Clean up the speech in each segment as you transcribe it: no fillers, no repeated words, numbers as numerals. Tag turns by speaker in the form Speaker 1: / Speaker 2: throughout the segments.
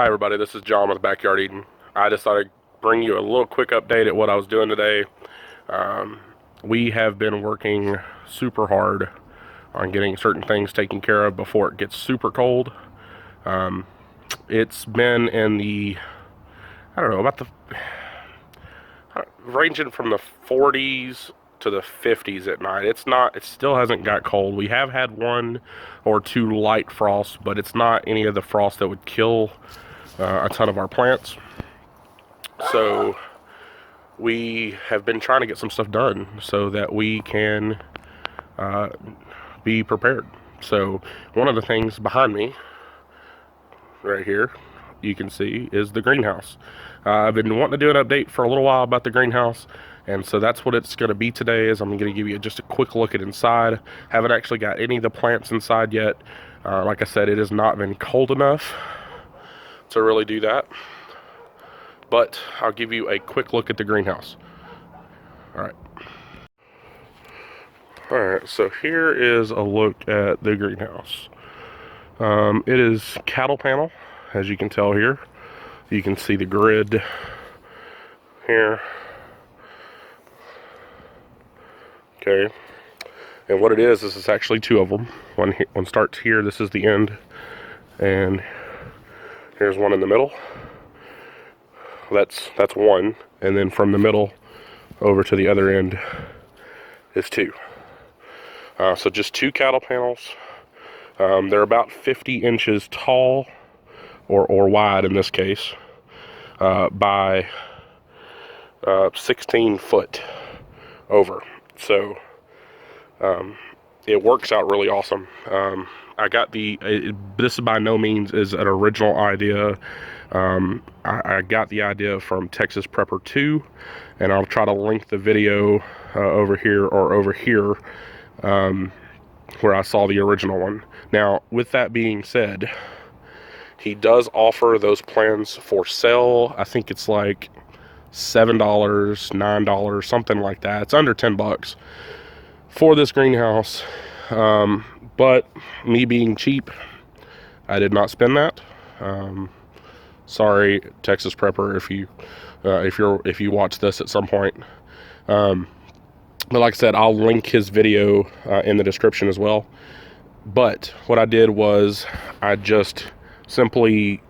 Speaker 1: Hi everybody, this is John with Backyard Eden. I just thought I'd bring you a little quick update at what I was doing today. We have been working super hard on getting certain things taken care of before it gets super cold. It's been in the, I don't know, about the, ranging from the 40s to the 50s at night. It still hasn't got cold. We have had one or two light frosts, but it's not any of the frost that would kill a ton of our plants. So we have been trying to get some stuff done so that we can be prepared. So one of the things behind me right here, you can see, is the greenhouse. I've been wanting to do an update for a little while about the greenhouse, and so that's what it's going to be today. Is I'm going to give you just a quick look at inside. Haven't actually got any of the plants inside yet. Like I said, it has not been cold enough to really do that, but I'll give you a quick look at the greenhouse. Alright, so here is a look at the greenhouse. It is cattle panel, as you can tell here. You can see the grid here. Okay, and what it is it's actually two of them. One starts here, this is the end, and here's one in the middle. That's one, and then from the middle over to the other end is two. So just two cattle panels. They're about 50 inches tall, or wide in this case, by 16 foot over. So it works out really awesome. I got this by no means is an original idea. I got the idea from Texas Prepper 2, and I'll try to link the video over here or over here where I saw the original one. Now, with that being said, he does offer those plans for sale. I think it's like $7, $9, something like that. It's under 10 bucks for this greenhouse. But me being cheap, I did not spend that. Sorry, Texas Prepper, if you watch this at some point. But like I said, I'll link his video in the description as well. But what I did was I just simply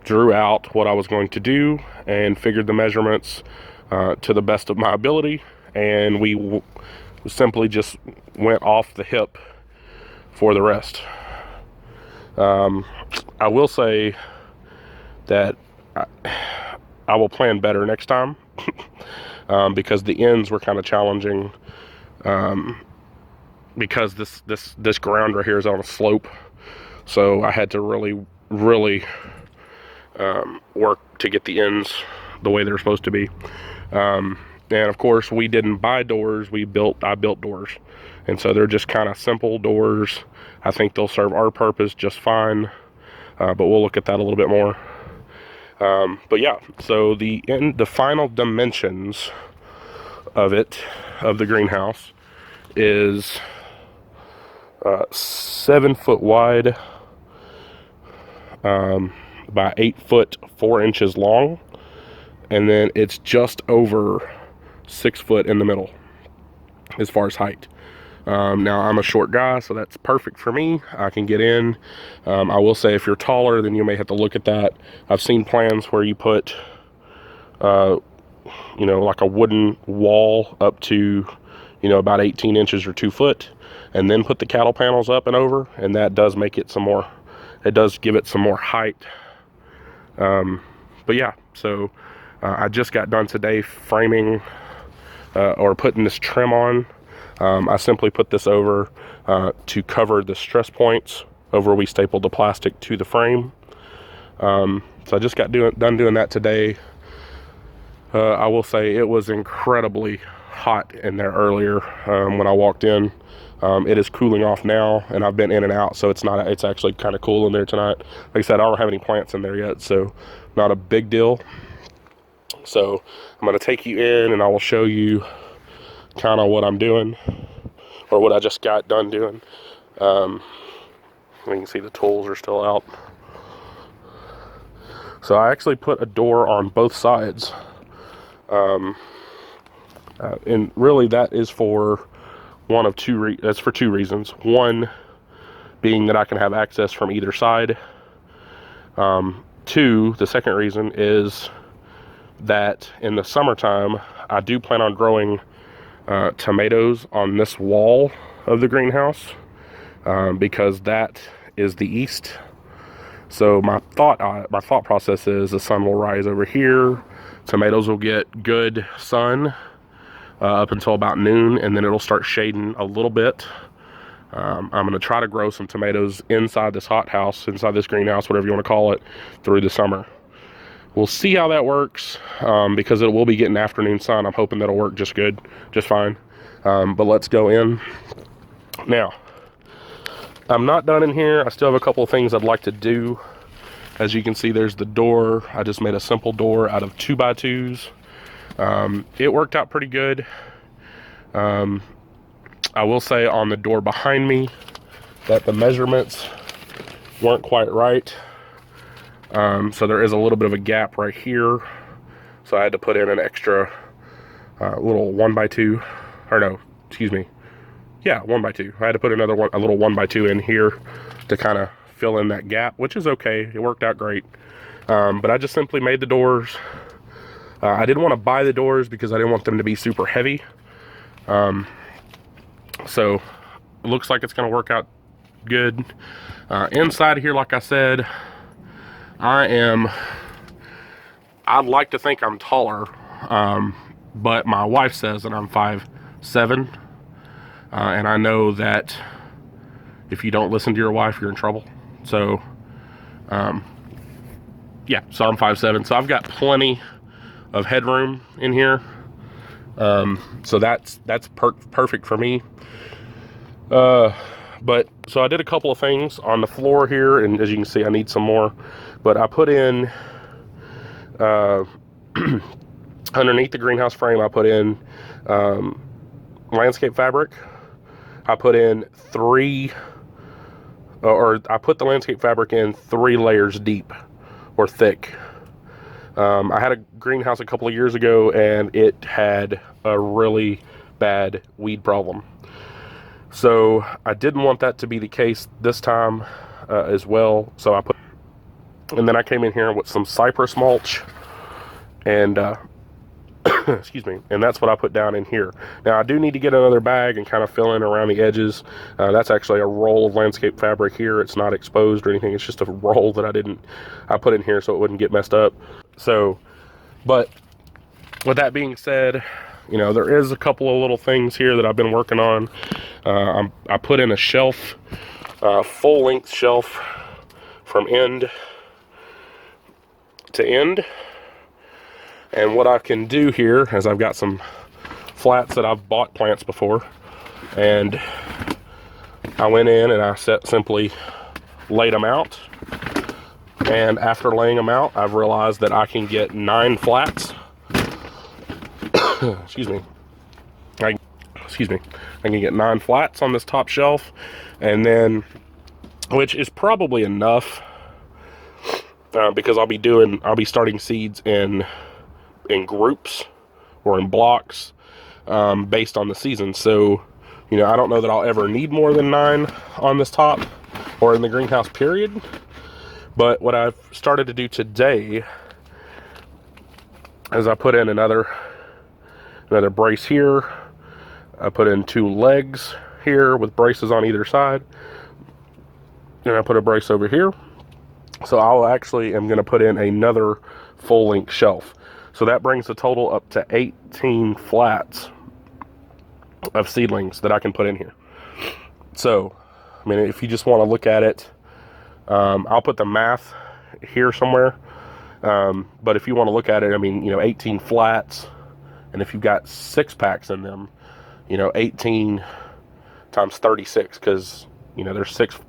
Speaker 1: drew out what I was going to do and figured the measurements to the best of my ability, and we simply just went off the hip for the rest. I will say that I will plan better next time because the ends were kind of challenging because this ground right here is on a slope, so I had to really work to get the ends the way they're supposed to be. And of course, we didn't buy doors, I built doors, and so they're just kind of simple doors. I think they'll serve our purpose just fine, but we'll look at that a little bit more. But yeah, so the final dimensions of the greenhouse is 7 foot wide by 8 foot 4 inches long, and then it's just over 6 foot in the middle as far as height. Now I'm a short guy, so that's perfect for me. I can get in. I will say if you're taller, then you may have to look at that. I've seen plans where you put like a wooden wall up to about 18 inches or 2 foot, and then put the cattle panels up and over, and that does make it it does give it some more height. But yeah, so I just got done today framing or putting this trim on. I simply put this over to cover the stress points over where we stapled the plastic to the frame. So I just got done doing that today. I will say it was incredibly hot in there earlier when I walked in. It is cooling off now, and I've been in and out, so it's actually kind of cool in there tonight. Like I said, I don't have any plants in there yet, so not a big deal. So I'm going to take you in, and I will show you kind of what I'm doing, or what I just got done doing. You can see the tools are still out. So I actually put a door on both sides. And really that is for one of two that's for two reasons. One being that I can have access from either side. Two, the second reason is that in the summertime, I do plan on growing tomatoes on this wall of the greenhouse, because that is the east. So my thought process is the sun will rise over here, tomatoes will get good sun up until about noon, and then it'll start shading a little bit. I'm going to try to grow some tomatoes inside this hothouse, inside this greenhouse, whatever you want to call it, through the summer. We'll see how that works, because it will be getting afternoon sun. I'm hoping that'll work just good, just fine. But let's go in. Now, I'm not done in here. I still have a couple of things I'd like to do. As you can see, there's the door. I just made a simple door out of 2x2s. It worked out pretty good. I will say on the door behind me that the measurements weren't quite right. So there is a little bit of a gap right here. So I had to put in an extra little 1x2, or no, excuse me. Yeah, 1x2. I had to put a little 1x2 in here to kind of fill in that gap, which is okay. It worked out great. But I just simply made the doors. I didn't want to buy the doors because I didn't want them to be super heavy. So it looks like it's going to work out good. Inside here, like I said, I'd like to think I'm taller, but my wife says that I'm 5'7", and I know that if you don't listen to your wife, you're in trouble. So, yeah, so I'm 5'7", so I've got plenty of headroom in here. So that's perfect for me. But so I did a couple of things on the floor here, and as you can see, I need some more. But I put in underneath the greenhouse frame, I put in landscape fabric. I put in I put the landscape fabric in 3 layers deep or thick. I had a greenhouse a couple of years ago, and it had a really bad weed problem. So I didn't want that to be the case this time as well. So and then I came in here with some cypress mulch, and excuse me, and that's what I put down in here. Now I do need to get another bag and kind of fill in around the edges. That's actually a roll of landscape fabric here. It's not exposed or anything. It's just a roll that I put in here so it wouldn't get messed up. So, but with that being said, you know, there is a couple of little things here that I've been working on. I put in a shelf, full length shelf from end to end. And what I can do here is I've got some flats that I've bought plants before, and I went in and I simply laid them out. And after laying them out, I've realized that I can get 9 flats. Excuse me. I can get 9 flats on this top shelf, and then, which is probably enough, because I'll be starting seeds in groups or in blocks, based on the season. So, you know, I don't know that I'll ever need more than 9 on this top or in the greenhouse period. But what I've started to do today is I put in another brace here. I put in 2 legs here with braces on either side, and I put a brace over here. So I'm going to put in another full length shelf. So that brings the total up to 18 flats of seedlings that I can put in here. So, I mean, if you just want to look at it, I'll put the math here somewhere. But if you want to look at it, I mean, you know, 18 flats, and if you've got 6 packs in them, you know, 18 times 36, because, you know, there's six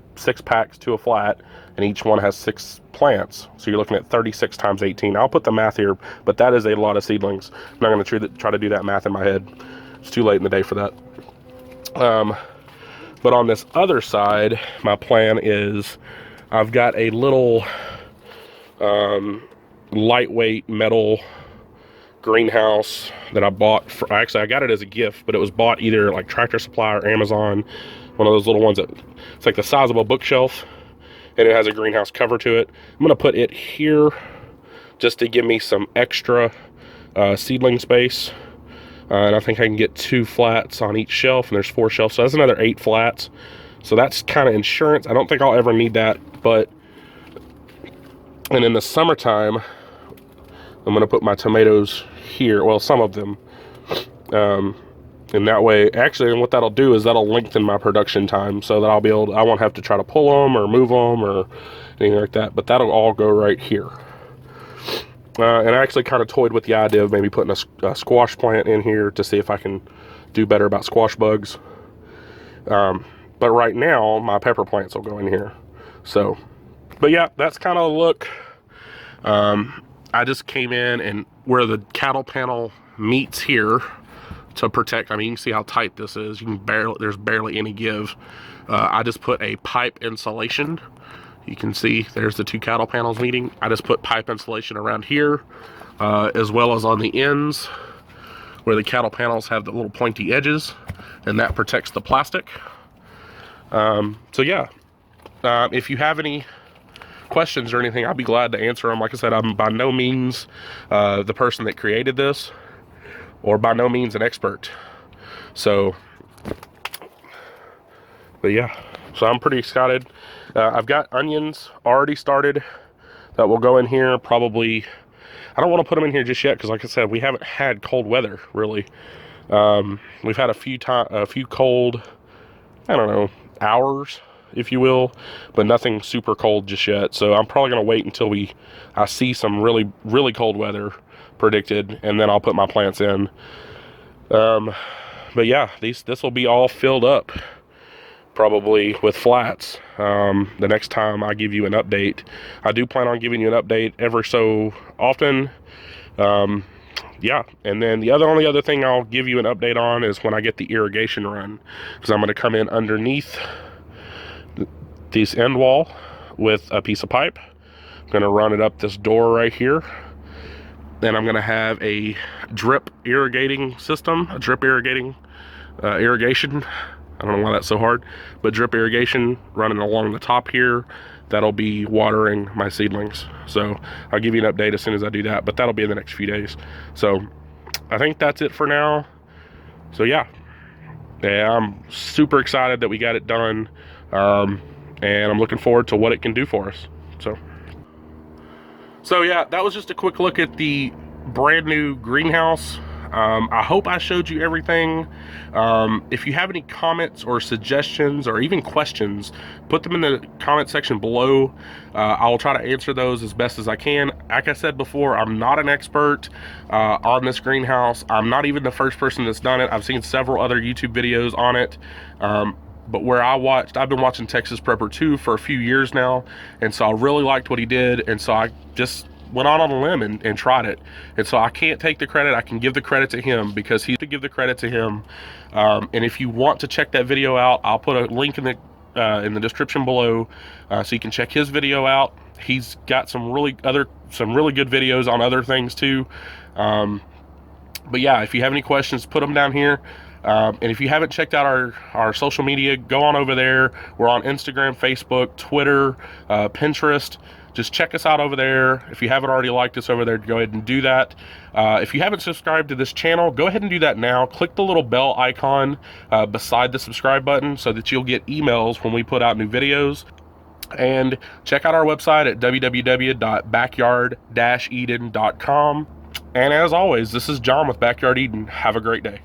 Speaker 1: packs to a flat, and each one has 6 plants. So you're looking at 36 times 18. I'll put the math here, but that is a lot of seedlings. I'm not going to try to do that math in my head. It's too late in the day for that. But on this other side, my plan is I've got a little lightweight metal greenhouse that I bought for, actually I got it as a gift, but it was bought either like Tractor Supply or Amazon, one of those little ones that it's like the size of a bookshelf, and it has a greenhouse cover to it. I'm gonna put it here just to give me some extra seedling space, and I think I can get 2 flats on each shelf, and there's 4 shelves, so that's another 8 flats. So that's kind of insurance. I don't think I'll ever need that, and in the summertime, I'm gonna put my tomatoes here, well, some of them, and that way, actually, and what that'll do is that'll lengthen my production time, so that I'll be able to, I won't have to try to pull them or move them or anything like that, but that'll all go right here. And I actually kind of toyed with the idea of maybe putting a squash plant in here to see if I can do better about squash bugs. But right now, my pepper plants will go in here. So, but yeah, that's kind of the look. I just came in, and where the cattle panel meets here to protect, I mean, you can see how tight this is. You can barely, there's barely any give. I just put a pipe insulation. You can see there's the 2 cattle panels meeting. I just put pipe insulation around here, as well as on the ends where the cattle panels have the little pointy edges, and that protects the plastic. So yeah, if you have any questions or anything, I'll be glad to answer them. Like I said, I'm by no means the person that created this, or by no means an expert. So, but yeah, so I'm pretty excited. I've got onions already started that will go in here probably. I don't want to put them in here just yet because, like I said, we haven't had cold weather really. We've had a few cold, I don't know, hours, if you will, but nothing super cold just yet. So I'm probably gonna wait until I see some really cold weather predicted, and then I'll put my plants in. But yeah, this will be all filled up probably with flats the next time I give you an update. I do plan on giving you an update ever so often. Yeah, and then the only other thing I'll give you an update on is when I get the irrigation run, because I'm going to come in underneath this end wall with a piece of pipe. I'm going to run it up this door right here. Then I'm going to have a drip irrigating system, irrigation. I don't know why that's so hard, but drip irrigation running along the top here. That'll be watering my seedlings. So I'll give you an update as soon as I do that, but that'll be in the next few days. So I think that's it for now. So yeah, I'm super excited that we got it done. And I'm looking forward to what it can do for us. So yeah, that was just a quick look at the brand new greenhouse. I hope I showed you everything. If you have any comments or suggestions or even questions, put them in the comment section below. I'll try to answer those as best as I can. Like I said before, I'm not an expert on this greenhouse. I'm not even the first person that's done it. I've seen several other YouTube videos on it. But where I've been watching Texas Prepper 2 for a few years now, and so I really liked what he did, and so I just went on a limb and tried it. And so I can't take the credit. I can give the credit to him because he's to give the credit to him. And if you want to check that video out, I'll put a link in the description below, so you can check his video out. He's got some really good videos on other things too. But yeah, if you have any questions, put them down here. And if you haven't checked out our social media, go on over there. We're on Instagram, Facebook, Twitter, Pinterest. Just check us out over there. If you haven't already liked us over there, go ahead and do that. If you haven't subscribed to this channel, go ahead and do that now. Click the little bell icon beside the subscribe button so that you'll get emails when we put out new videos. And check out our website at www.backyard-eden.com. And as always, this is John with Backyard Eden. Have a great day.